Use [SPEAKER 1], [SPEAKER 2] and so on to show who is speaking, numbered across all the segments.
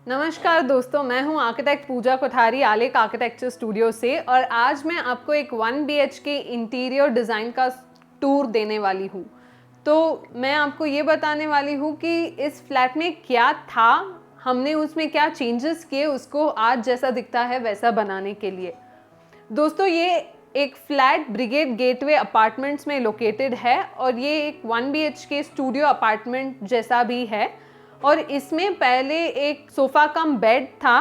[SPEAKER 1] नमस्कार दोस्तों, मैं हूं आर्किटेक्ट पूजा कोठारी आलेक आर्किटेक्चर स्टूडियो से और आज मैं आपको एक 1 BHK इंटीरियर डिज़ाइन का टूर देने वाली हूं। तो मैं आपको ये बताने वाली हूं कि इस फ्लैट में क्या था, हमने उसमें क्या चेंजेस किए उसको आज जैसा दिखता है वैसा बनाने के लिए। दोस्तों, ये एक फ्लैट ब्रिगेड गेटवे अपार्टमेंट्स में लोकेटेड है और ये एक 1 BHK स्टूडियो अपार्टमेंट जैसा भी है। और इसमें पहले एक सोफ़ा कम बेड था,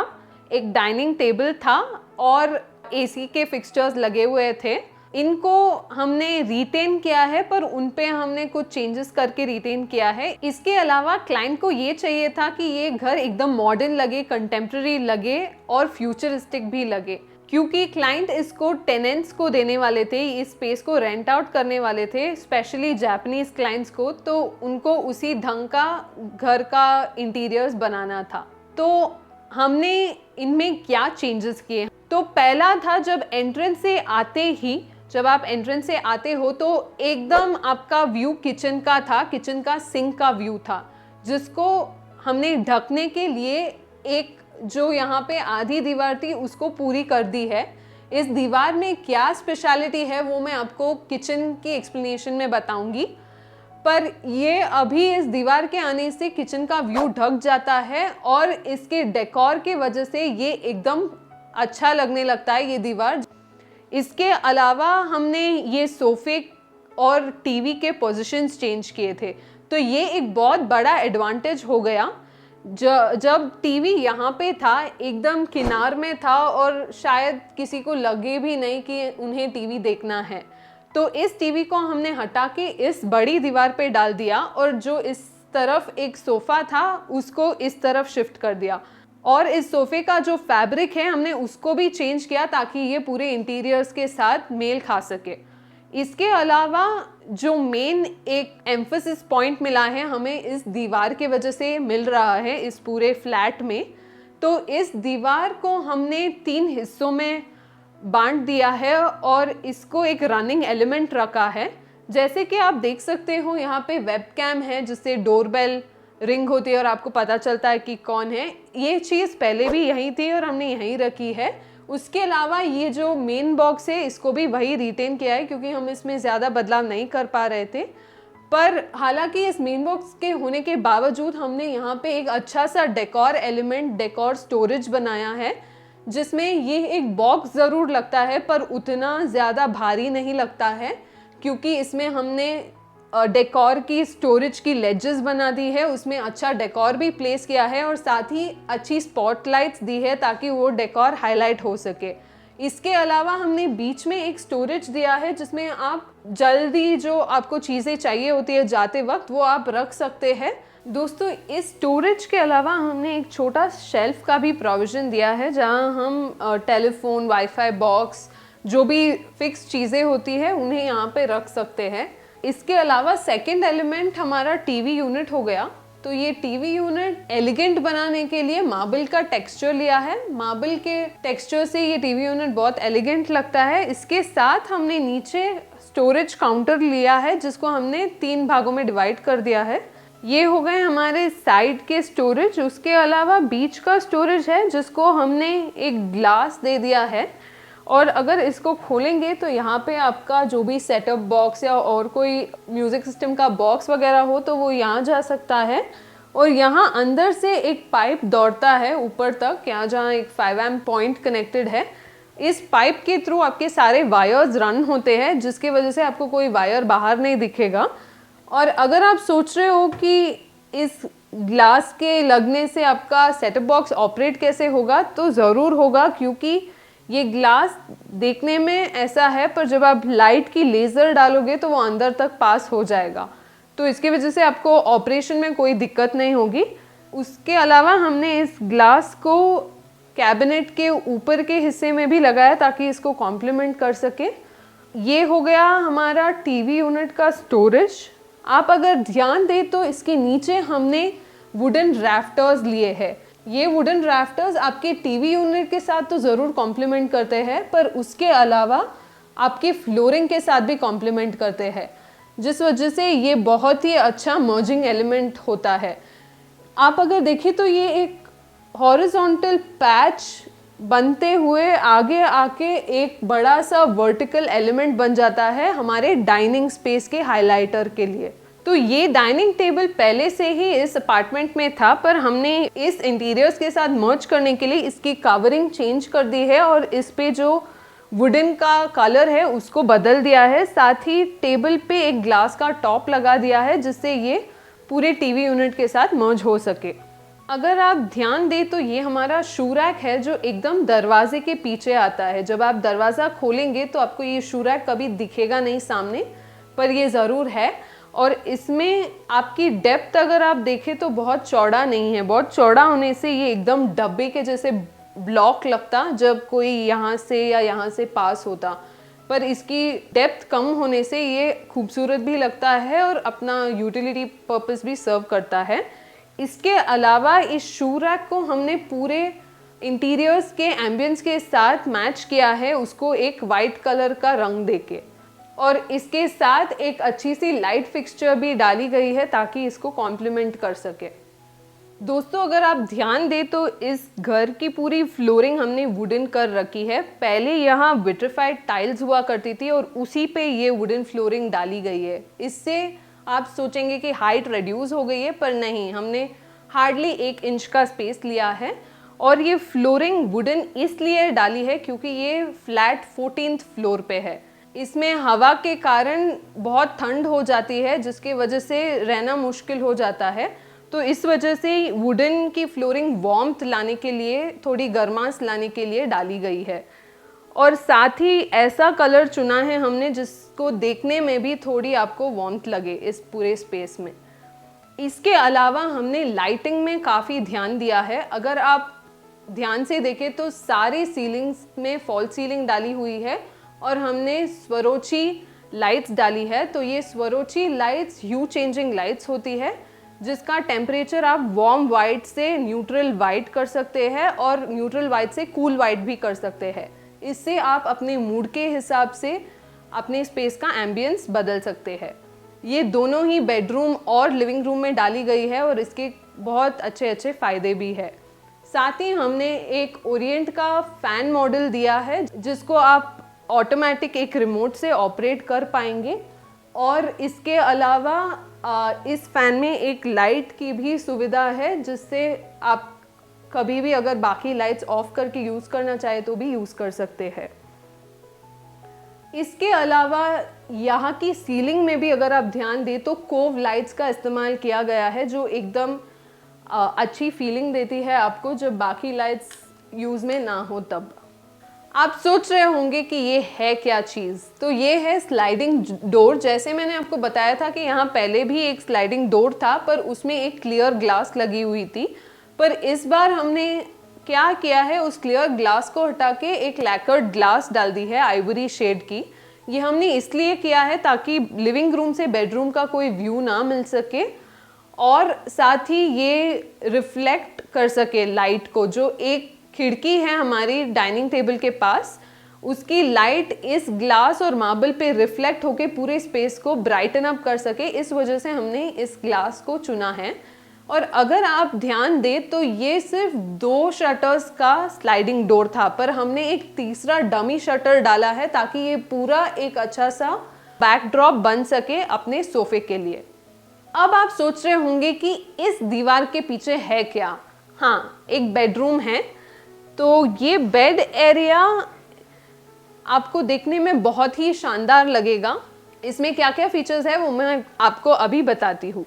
[SPEAKER 1] एक डाइनिंग टेबल था और एसी के फिक्सचर्स लगे हुए थे। इनको हमने रिटेन किया है, पर उन पे हमने कुछ चेंजेस करके रिटेन किया है। इसके अलावा क्लाइंट को ये चाहिए था कि ये घर एकदम मॉडर्न लगे, कंटेम्प्रेरी लगे और फ्यूचरिस्टिक भी लगे, क्योंकि क्लाइंट इसको टेनेंट्स को देने वाले थे, इस स्पेस को रेंट आउट करने वाले थे, स्पेशली जापानीज क्लाइंट्स को। तो उनको उसी ढंग का घर का इंटीरियर्स बनाना था। तो हमने इनमें क्या चेंजेस किए, तो पहला था जब आप एंट्रेंस से आते हो तो एकदम आपका व्यू किचन का था, किचन का सिंक का व्यू था, जिसको हमने ढकने के लिए एक जो यहाँ पे आधी दीवार थी उसको पूरी कर दी है। इस दीवार में क्या स्पेशलिटी है वो मैं आपको किचन की एक्सप्लेनेशन में बताऊंगी, पर ये अभी इस दीवार के आने से किचन का व्यू ढक जाता है और इसके डेकोर के वजह से ये एकदम अच्छा लगने लगता है ये दीवार। इसके अलावा हमने ये सोफे और टीवी के पोजीशंस चेंज किए थे, तो ये एक बहुत बड़ा एडवांटेज हो गया। जब टीवी यहाँ पे था, एकदम किनार में था और शायद किसी को लगे भी नहीं कि उन्हें टीवी देखना है, तो इस टीवी को हमने हटा के इस बड़ी दीवार पे डाल दिया और जो इस तरफ एक सोफ़ा था उसको इस तरफ शिफ्ट कर दिया। और इस सोफ़े का जो फैब्रिक है हमने उसको भी चेंज किया ताकि ये पूरे इंटीरियर्स के साथ मेल खा सके। इसके अलावा जो मेन एक एम्फसिस पॉइंट मिला है हमें इस दीवार के वजह से मिल रहा है इस पूरे फ्लैट में, तो इस दीवार को हमने 3 हिस्सों में बांट दिया है और इसको एक रनिंग एलिमेंट रखा है। जैसे कि आप देख सकते हो यहाँ पे वेबकैम है जिससे डोरबेल रिंग होती है और आपको पता चलता है कि कौन है। ये चीज़ पहले भी यहीं थी और हमने यहीं रखी है। उसके अलावा ये जो मेन बॉक्स है इसको भी वही रिटेन किया है क्योंकि हम इसमें ज़्यादा बदलाव नहीं कर पा रहे थे। पर हालांकि इस मेन बॉक्स के होने के बावजूद हमने यहाँ पे एक अच्छा सा डेकोर एलिमेंट, डेकोर स्टोरेज बनाया है, जिसमें ये एक बॉक्स ज़रूर लगता है पर उतना ज़्यादा भारी नहीं लगता है, क्योंकि इसमें हमने डेकोर की स्टोरेज की लेजेस बना दी है, उसमें अच्छा डेकोर भी प्लेस किया है और साथ ही अच्छी स्पॉटलाइट्स दी है ताकि वो डेकोर हाईलाइट हो सके। इसके अलावा हमने बीच में एक स्टोरेज दिया है जिसमें आप जल्दी जो आपको चीज़ें चाहिए होती है जाते वक्त वो आप रख सकते हैं। दोस्तों, इस स्टोरेज के अलावा हमने एक छोटा शेल्फ का भी प्रोविज़न दिया है जहां हम टेलीफोन, वाईफाई बॉक्स, जो भी फिक्स चीज़ें होती है उन्हें यहाँ पे रख सकते हैं। इसके अलावा सेकंड एलिमेंट हमारा टीवी यूनिट हो गया। तो ये टीवी यूनिट एलिगेंट बनाने के लिए मार्बल का टेक्सचर लिया है। मार्बल के टेक्सचर से ये टीवी यूनिट बहुत एलिगेंट लगता है। इसके साथ हमने नीचे स्टोरेज काउंटर लिया है जिसको हमने 3 भागों में डिवाइड कर दिया है। ये हो गए हमारे साइड के स्टोरेज। उसके अलावा बीच का स्टोरेज है जिसको हमने एक ग्लास दे दिया है और अगर इसको खोलेंगे तो यहाँ पे आपका जो भी सेटअप बॉक्स या और कोई म्यूज़िक सिस्टम का बॉक्स वगैरह हो तो वो यहाँ जा सकता है। और यहाँ अंदर से एक पाइप दौड़ता है ऊपर तक, यहाँ जहाँ एक 5 एम्प पॉइंट कनेक्टेड है। इस पाइप के थ्रू आपके सारे वायर्स रन होते हैं जिसकी वजह से आपको कोई वायर बाहर नहीं दिखेगा। और अगर आप सोच रहे हो कि इस ग्लास के लगने से आपका सेटअप बॉक्स ऑपरेट कैसे होगा, तो ज़रूर होगा, क्योंकि ये ग्लास देखने में ऐसा है पर जब आप लाइट की लेज़र डालोगे तो वो अंदर तक पास हो जाएगा, तो इसकी वजह से आपको ऑपरेशन में कोई दिक्कत नहीं होगी। उसके अलावा हमने इस ग्लास को कैबिनेट के ऊपर के हिस्से में भी लगाया ताकि इसको कॉम्प्लीमेंट कर सके। ये हो गया हमारा टीवी यूनिट का स्टोरेज। आप अगर ध्यान दें तो इसके नीचे हमने वुडन रैफ्टर्स लिए हैं। ये वुडन रैफ्टर्स आपके टीवी यूनिट के साथ तो ज़रूर कॉम्प्लीमेंट करते हैं, पर उसके अलावा आपके फ्लोरिंग के साथ भी कॉम्प्लीमेंट करते हैं, जिस वजह से ये बहुत ही अच्छा मर्जिंग एलिमेंट होता है। आप अगर देखें तो ये एक हॉरिजॉन्टल पैच बनते हुए आगे आके एक बड़ा सा वर्टिकल एलिमेंट बन जाता है हमारे डाइनिंग स्पेस के हाइलाइटर के लिए। तो ये डाइनिंग टेबल पहले से ही इस अपार्टमेंट में था, पर हमने इस इंटीरियर्स के साथ मर्ज करने के लिए इसकी कवरिंग चेंज कर दी है और इस पे जो वुडन का कलर है उसको बदल दिया है। साथ ही टेबल पे एक ग्लास का टॉप लगा दिया है जिससे ये पूरे टीवी यूनिट के साथ मर्ज हो सके। अगर आप ध्यान दें तो ये हमारा शू रैक है जो एकदम दरवाजे के पीछे आता है। जब आप दरवाज़ा खोलेंगे तो आपको ये शू रैक कभी दिखेगा नहीं सामने, पर ये ज़रूर है। और इसमें आपकी डेप्थ अगर आप देखें तो बहुत चौड़ा नहीं है। बहुत चौड़ा होने से ये एकदम डब्बे के जैसे ब्लॉक लगता जब कोई यहाँ से या यहाँ से पास होता, पर इसकी डेप्थ कम होने से ये खूबसूरत भी लगता है और अपना यूटिलिटी पर्पस भी सर्व करता है। इसके अलावा इस शू रैक को हमने पूरे इंटीरियर्स के एम्बियंस के साथ मैच किया है, उसको एक वाइट कलर का रंग देके, और इसके साथ एक अच्छी सी लाइट फिक्सचर भी डाली गई है ताकि इसको कॉम्प्लीमेंट कर सके। दोस्तों अगर आप ध्यान दें तो इस घर की पूरी फ्लोरिंग हमने वुडन कर रखी है। पहले यहाँ विट्रिफाइड टाइल्स हुआ करती थी और उसी पे ये वुडन फ्लोरिंग डाली गई है। इससे आप सोचेंगे कि हाइट रिड्यूस हो गई है, पर नहीं, हमने हार्डली 1 इंच का स्पेस लिया है। और ये फ्लोरिंग वुडन इसलिए डाली है क्योंकि ये फ्लैट 14th फ्लोर पे है। इसमें हवा के कारण बहुत ठंड हो जाती है जिसकी वजह से रहना मुश्किल हो जाता है। तो इस वजह से वुडन की फ्लोरिंग वार्मथ लाने के लिए, थोड़ी गर्माश लाने के लिए डाली गई है। और साथ ही ऐसा कलर चुना है हमने जिसको देखने में भी थोड़ी आपको वार्मथ लगे इस पूरे स्पेस में। इसके अलावा हमने लाइटिंग में काफ़ी ध्यान दिया है। अगर आप ध्यान से देखें तो सारी सीलिंग्स में फॉल सीलिंग डाली हुई है और हमने स्वरोची लाइट्स डाली है। तो ये स्वरोची लाइट्स ह्यू चेंजिंग लाइट्स होती है जिसका टेम्परेचर आप वार्म वाइट से न्यूट्रल वाइट कर सकते हैं और न्यूट्रल वाइट से कूल वाइट भी कर सकते हैं। इससे आप अपने मूड के हिसाब से अपने स्पेस का एम्बियंस बदल सकते हैं। ये दोनों ही बेडरूम और लिविंग रूम में डाली गई है और इसके बहुत अच्छे अच्छे फ़ायदे भी है। साथ ही हमने एक ओरिएंट का फ़ैन मॉडल दिया है जिसको आप ऑटोमेटिक एक रिमोट से ऑपरेट कर पाएंगे। और इसके अलावा इस फ़ैन में एक लाइट की भी सुविधा है जिससे आप कभी भी अगर बाकी लाइट्स ऑफ करके यूज़ करना चाहे तो भी यूज़ कर सकते हैं। इसके अलावा यहाँ की सीलिंग में भी अगर आप ध्यान दें तो कोव लाइट्स का इस्तेमाल किया गया है जो एकदम अच्छी फीलिंग देती है आपको जब बाकी लाइट्स यूज़ में ना हो तब। आप सोच रहे होंगे कि ये है क्या चीज़, तो ये है स्लाइडिंग डोर। जैसे मैंने आपको बताया था कि यहाँ पहले भी एक स्लाइडिंग डोर था पर उसमें एक क्लियर ग्लास लगी हुई थी, पर इस बार हमने क्या किया है, उस क्लियर ग्लास को हटा के एक लैकर्ड ग्लास डाल दी है आइवरी शेड की। ये हमने इसलिए किया है ताकि लिविंग रूम से बेडरूम का कोई व्यू ना मिल सके और साथ ही ये रिफ्लेक्ट कर सके लाइट को। जो एक खिड़की है हमारी डाइनिंग टेबल के पास, उसकी लाइट इस ग्लास और मार्बल पे रिफ्लेक्ट होके पूरे स्पेस को ब्राइटन अप कर सके, इस वजह से हमने इस ग्लास को चुना है। और अगर आप ध्यान दें तो ये सिर्फ 2 शटर्स का स्लाइडिंग डोर था, पर हमने एक तीसरा डमी शटर डाला है ताकि ये पूरा एक अच्छा सा बैकड्रॉप बन सके अपने सोफे के लिए। अब आप सोच रहे होंगे कि इस दीवार के पीछे है क्या। हाँ, एक बेडरूम है। तो ये बेड एरिया आपको देखने में बहुत ही शानदार लगेगा। इसमें क्या क्या फीचर्स है वो मैं आपको अभी बताती हूँ।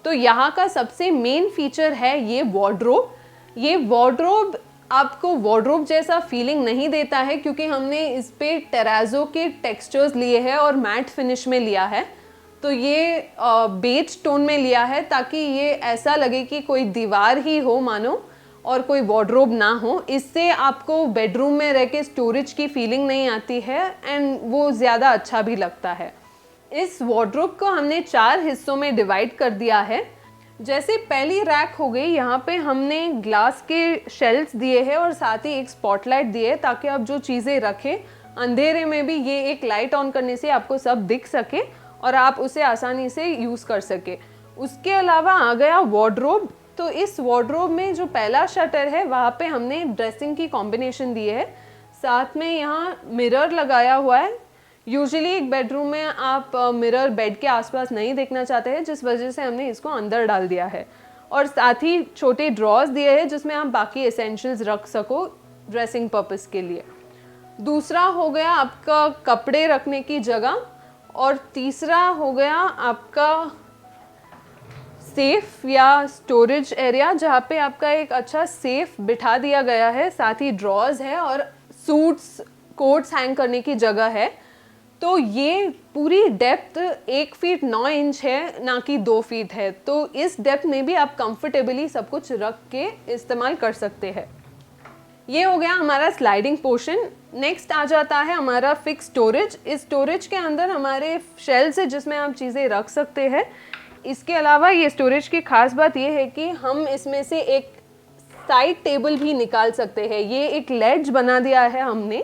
[SPEAKER 1] तो यहाँ का सबसे मेन फीचर है ये वार्डरोब। ये वार्डरोब आपको वार्डरोब जैसा फीलिंग नहीं देता है क्योंकि हमने इस पे टेराजो के टेक्सचर्स लिए हैं और मैट फिनिश में लिया है। तो ये बेज टोन में लिया है ताकि ये ऐसा लगे कि कोई दीवार ही हो मानो और कोई वार्डरोब ना हो। इससे आपको बेडरूम में रह के स्टोरेज की फीलिंग नहीं आती है एंड वो ज़्यादा अच्छा भी लगता है। इस वार्डरोब को हमने 4 हिस्सों में डिवाइड कर दिया है। जैसे पहली रैक हो गई, यहाँ पे हमने ग्लास के शेल्फ्स दिए हैं और साथ ही एक स्पॉटलाइट दिए है ताकि आप जो चीज़ें रखें अंधेरे में भी ये एक लाइट ऑन करने से आपको सब दिख सके और आप उसे आसानी से यूज़ कर सके। उसके अलावा आ गया वार्डरोब। तो इस वार्डरोब में जो पहला शटर है वहाँ पे हमने ड्रेसिंग की कॉम्बिनेशन दी है, साथ में यहाँ मिरर लगाया हुआ है। यूजुअली एक बेडरूम में आप मिरर बेड के आसपास नहीं देखना चाहते हैं, जिस वजह से हमने इसको अंदर डाल दिया है। और साथ ही छोटे ड्रॉर्स दिए हैं जिसमें आप बाकी एसेंशियल्स रख सको ड्रेसिंग पर्पस के लिए। दूसरा हो गया आपका कपड़े रखने की जगह, और तीसरा हो गया आपका सेफ या स्टोरेज एरिया, जहाँ पे आपका एक अच्छा सेफ बिठा दिया गया है, साथ ही ड्रॉर्स है और सूट्स कोट्स हैंग करने की जगह है। तो ये पूरी डेप्थ 1 फीट 9 इंच है, ना कि 2 फीट है। तो इस डेप्थ में भी आप कंफर्टेबली सब कुछ रख के इस्तेमाल कर सकते हैं। ये हो गया हमारा स्लाइडिंग पोर्शन। नेक्स्ट आ जाता है हमारा फिक्स स्टोरेज। इस स्टोरेज के अंदर हमारे शेल्व्स है जिसमें आप चीज़ें रख सकते हैं। इसके अलावा ये स्टोरेज की खास बात ये है कि हम इसमें से एक साइड टेबल भी निकाल सकते हैं। ये एक लेड्ज बना दिया है हमने,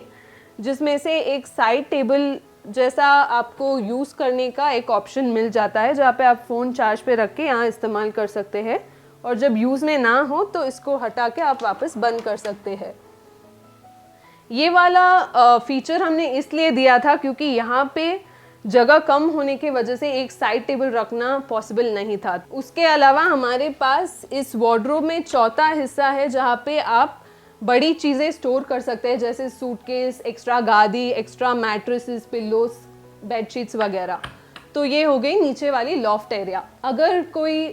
[SPEAKER 1] जिसमें से एक साइड टेबल जैसा आपको यूज़ करने का एक ऑप्शन मिल जाता है, जहाँ पे आप फ़ोन चार्ज पे रख के यहाँ इस्तेमाल कर सकते हैं, और जब यूज़ में ना हो तो इसको हटा के आप वापस बंद कर सकते हैं। ये वाला फीचर हमने इसलिए दिया था क्योंकि यहाँ पे जगह कम होने की वजह से एक साइड टेबल रखना पॉसिबल नहीं था। उसके अलावा हमारे पास इस वार्डरोब में चौथा हिस्सा है जहाँ पे आप बड़ी चीज़ें स्टोर कर सकते हैं, जैसे सूटकेस, एक्स्ट्रा गादी, एक्स्ट्रा मैट्रेसेस, पिल्लोस, बेडशीट्स वगैरह। तो ये हो गई नीचे वाली लॉफ्ट एरिया। अगर कोई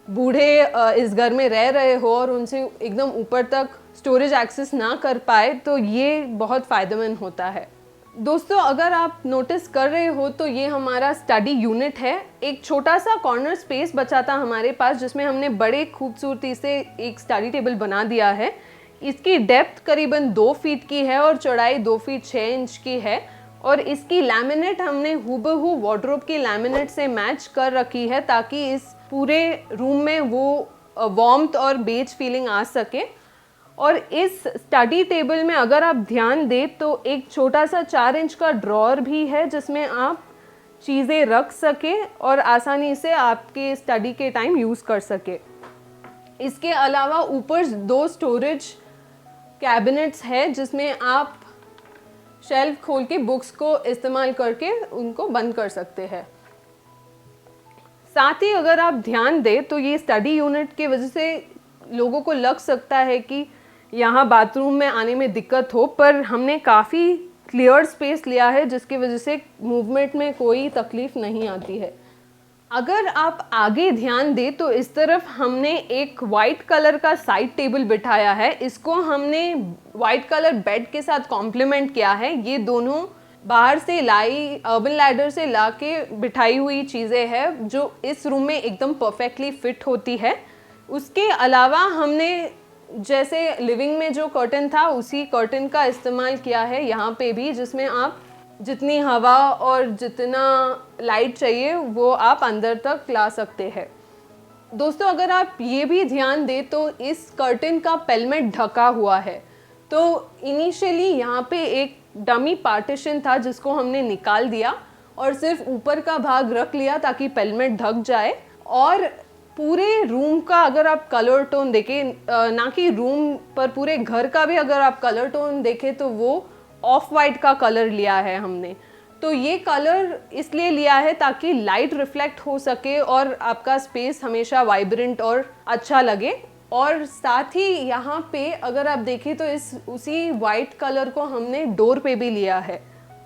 [SPEAKER 1] बूढ़े इस घर में रह रहे हो और उनसे एकदम ऊपर तक स्टोरेज एक्सेस ना कर पाए तो ये बहुत फ़ायदेमंद होता है। दोस्तों, अगर आप नोटिस कर रहे हो तो ये हमारा स्टडी यूनिट है। एक छोटा सा कॉर्नर स्पेस बचा था हमारे पास, जिसमें हमने बड़े खूबसूरती से एक स्टडी टेबल बना दिया है। इसकी डेप्थ करीबन 2 फीट की है और चौड़ाई 2 फीट 6 इंच की है, और इसकी लैमिनेट हमने हूबहू वार्डरोब की लैमिनेट से मैच कर रखी है, ताकि इस पूरे रूम में वो वार्मथ और बेज फीलिंग आ सके। और इस स्टडी टेबल में अगर आप ध्यान दें तो एक छोटा सा 4 इंच का ड्रॉअर भी है, जिसमें आप चीज़ें रख सके और आसानी से आपके स्टडी के टाइम यूज़ कर सके। इसके अलावा ऊपर 2 स्टोरेज कैबिनेट्स है, जिसमें आप शेल्फ खोल के बुक्स को इस्तेमाल करके उनको बंद कर सकते हैं। साथ ही अगर आप ध्यान दें तो ये स्टडी यूनिट की वजह से लोगों को लग सकता है कि यहाँ बाथरूम में आने में दिक्कत हो, पर हमने काफ़ी क्लियर स्पेस लिया है, जिसकी वजह से मूवमेंट में कोई तकलीफ नहीं आती है। अगर आप आगे ध्यान दें तो इस तरफ हमने एक वाइट कलर का साइड टेबल बिठाया है। इसको हमने वाइट कलर बेड के साथ कॉम्प्लीमेंट किया है। ये दोनों बाहर से लाई अर्बन लैडर से ला के बिठाई हुई चीज़ें हैं, जो इस रूम में एकदम परफेक्टली फिट होती है। उसके अलावा हमने जैसे लिविंग में जो कर्टन था उसी कर्टन का इस्तेमाल किया है यहाँ पे भी, जिसमें आप जितनी हवा और जितना लाइट चाहिए वो आप अंदर तक ला सकते हैं। दोस्तों, अगर आप ये भी ध्यान दें तो इस कर्टन का पेलमेट ढका हुआ है। तो इनिशियली यहाँ पे एक डमी पार्टीशन था जिसको हमने निकाल दिया और सिर्फ ऊपर का भाग रख लिया ताकि पेलमेट ढक जाए। और पूरे रूम का अगर आप कलर टोन देखें, ना कि रूम पर पूरे घर का भी अगर आप कलर टोन देखें तो वो ऑफ वाइट का कलर लिया है हमने। तो ये कलर इसलिए लिया है ताकि लाइट रिफ्लेक्ट हो सके और आपका स्पेस हमेशा वाइब्रेंट और अच्छा लगे। और साथ ही यहाँ पे अगर आप देखें तो इस उसी वाइट कलर को हमने डोर पे भी लिया है।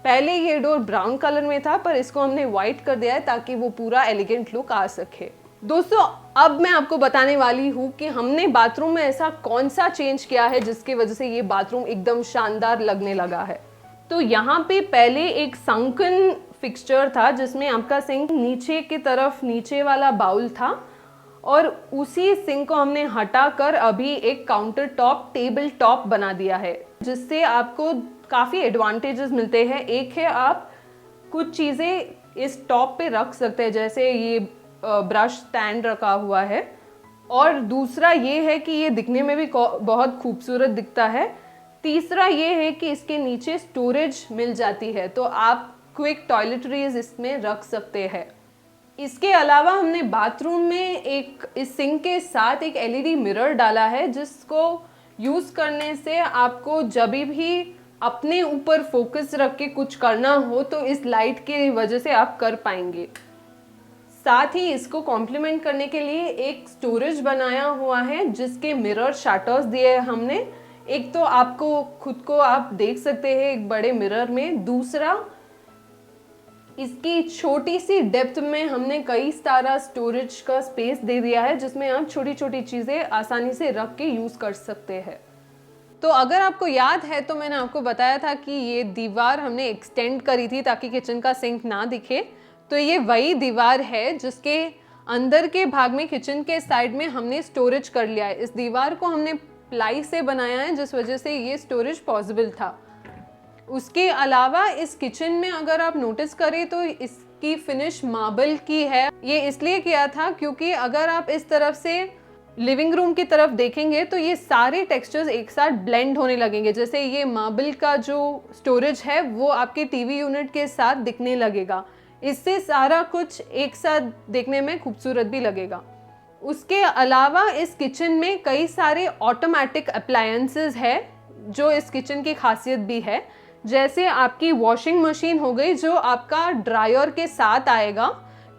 [SPEAKER 1] पहले ये डोर ब्राउन कलर में था, पर इसको हमने वाइट कर दिया है ताकि वो पूरा एलिगेंट लुक आ सके। दोस्तों, अब मैं आपको बताने वाली हूँ कि हमने बाथरूम में ऐसा कौन सा चेंज किया है जिसकी वजह से ये बाथरूम एकदम शानदार लगने लगा है। तो यहाँ पे पहले एक संकन फिक्सचर था जिसमें आपका सिंक नीचे की तरफ नीचे वाला बाउल था, और उसी सिंक को हमने हटाकर अभी एक काउंटर टॉप टेबल टॉप बना दिया है, जिससे आपको काफ़ी एडवांटेजेस मिलते हैं। एक है आप कुछ चीज़ें इस टॉप पे रख सकते हैं, जैसे ये ब्रश स्टैंड रखा हुआ है, और दूसरा ये है कि ये दिखने में भी बहुत खूबसूरत दिखता है। तीसरा ये है कि इसके नीचे स्टोरेज मिल जाती है, तो आप क्विक टॉयलेटरीज इसमें रख सकते हैं। इसके अलावा हमने बाथरूम में एक इस सिंक के साथ एक एलईडी मिरर डाला है, जिसको यूज़ करने से आपको जब भी अपने ऊपर फोकस रख के कुछ करना हो तो इस लाइट की वजह से आप कर पाएंगे। साथ ही इसको कॉम्प्लीमेंट करने के लिए एक स्टोरेज बनाया हुआ है जिसके मिरर शटर्स दिए हैं हमने। एक तो आपको खुद को आप देख सकते हैं एक बड़े मिरर में, दूसरा इसकी छोटी सी डेप्थ में हमने कई सारा स्टोरेज का स्पेस दे दिया है जिसमें आप छोटी छोटी चीज़ें आसानी से रख के यूज़ कर सकते हैं। तो अगर आपको याद है तो मैंने आपको बताया था कि ये दीवार हमने एक्सटेंड करी थी ताकि किचन का सिंक ना दिखे। तो ये वही दीवार है जिसके अंदर के भाग में किचन के साइड में हमने स्टोरेज कर लिया है। इस दीवार को हमने प्लाई से बनाया है जिस वजह से ये स्टोरेज पॉसिबल था। उसके अलावा इस किचन में अगर आप नोटिस करें तो इसकी फिनिश मार्बल की है। ये इसलिए किया था क्योंकि अगर आप इस तरफ से लिविंग रूम की तरफ देखेंगे तो ये सारे टेक्सचर्स एक साथ ब्लेंड होने लगेंगे। जैसे ये मार्बल का जो स्टोरेज है वो आपके टीवी यूनिट के साथ दिखने लगेगा। इससे सारा कुछ एक साथ देखने में खूबसूरत भी लगेगा। उसके अलावा इस किचन में कई सारे ऑटोमेटिक अप्लायंसेस है जो इस किचन की खासियत भी है। जैसे आपकी वॉशिंग मशीन हो गई जो आपका ड्रायर के साथ आएगा।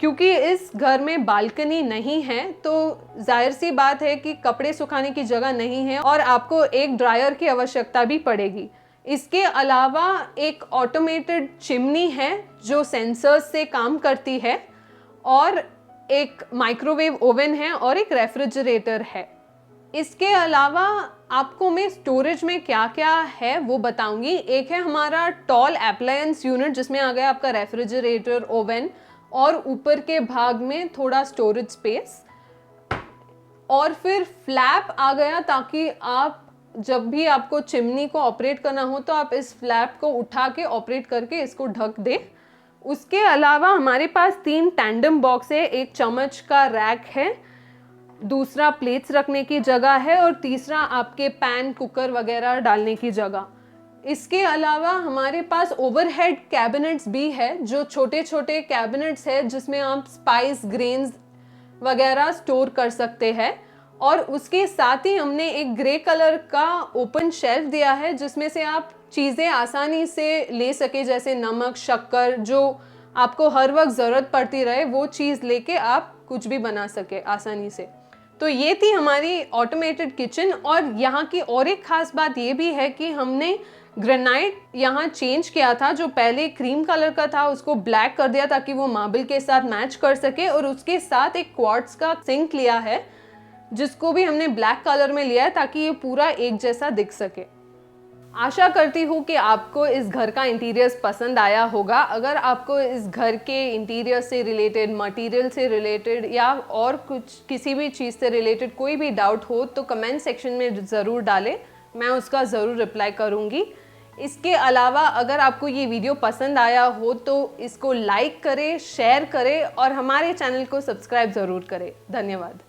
[SPEAKER 1] क्योंकि इस घर में बालकनी नहीं है तो जाहिर सी बात है कि कपड़े सुखाने की जगह नहीं है और आपको एक ड्रायर की आवश्यकता भी पड़ेगी। इसके अलावा एक ऑटोमेटेड चिमनी है जो सेंसर्स से काम करती है, और एक माइक्रोवेव ओवन है और एक रेफ्रिजरेटर है। इसके अलावा आपको मैं स्टोरेज में क्या क्या है वो बताऊंगी। एक है हमारा टॉल अप्लायंस यूनिट जिसमें आ गया आपका रेफ्रिजरेटर, ओवन और ऊपर के भाग में थोड़ा स्टोरेज स्पेस, और फिर फ्लैप आ गया ताकि आप जब भी आपको चिमनी को ऑपरेट करना हो तो आप इस फ्लैप को उठा के ऑपरेट करके इसको ढक दें। उसके अलावा हमारे पास 3 टैंडम बॉक्स है। एक चम्मच का रैक है, दूसरा प्लेट्स रखने की जगह है और तीसरा आपके पैन, कुकर वगैरह डालने की जगह। इसके अलावा हमारे पास ओवरहेड कैबिनेट्स भी है जो छोटे छोटे कैबिनेट्स है जिसमें आप स्पाइस, ग्रेन्स वगैरह स्टोर कर सकते हैं। और उसके साथ ही हमने एक ग्रे कलर का ओपन शेल्फ दिया है जिसमें से आप चीज़ें आसानी से ले सके, जैसे नमक, शक्कर, जो आपको हर वक्त ज़रूरत पड़ती रहे वो चीज़ लेके आप कुछ भी बना सके आसानी से। तो ये थी हमारी ऑटोमेटेड किचन। और यहाँ की और एक ख़ास बात ये भी है कि हमने ग्रेनाइट यहाँ चेंज किया था। जो पहले क्रीम कलर का था उसको ब्लैक कर दिया ताकि वो मार्बल के साथ मैच कर सके, और उसके साथ एक क्वार्ट्ज का सिंक लिया है जिसको भी हमने ब्लैक कलर में लिया है ताकि ये पूरा एक जैसा दिख सके। आशा करती हूँ कि आपको इस घर का इंटीरियर्स पसंद आया होगा। अगर आपको इस घर के इंटीरियर से रिलेटेड, मटेरियल से रिलेटेड या और कुछ किसी भी चीज़ से रिलेटेड कोई भी डाउट हो तो कमेंट सेक्शन में ज़रूर डालें, मैं उसका ज़रूर रिप्लाई करूँगी। इसके अलावा अगर आपको ये वीडियो पसंद आया हो तो इसको लाइक करें, शेयर करें और हमारे चैनल को सब्सक्राइब ज़रूर करें। धन्यवाद।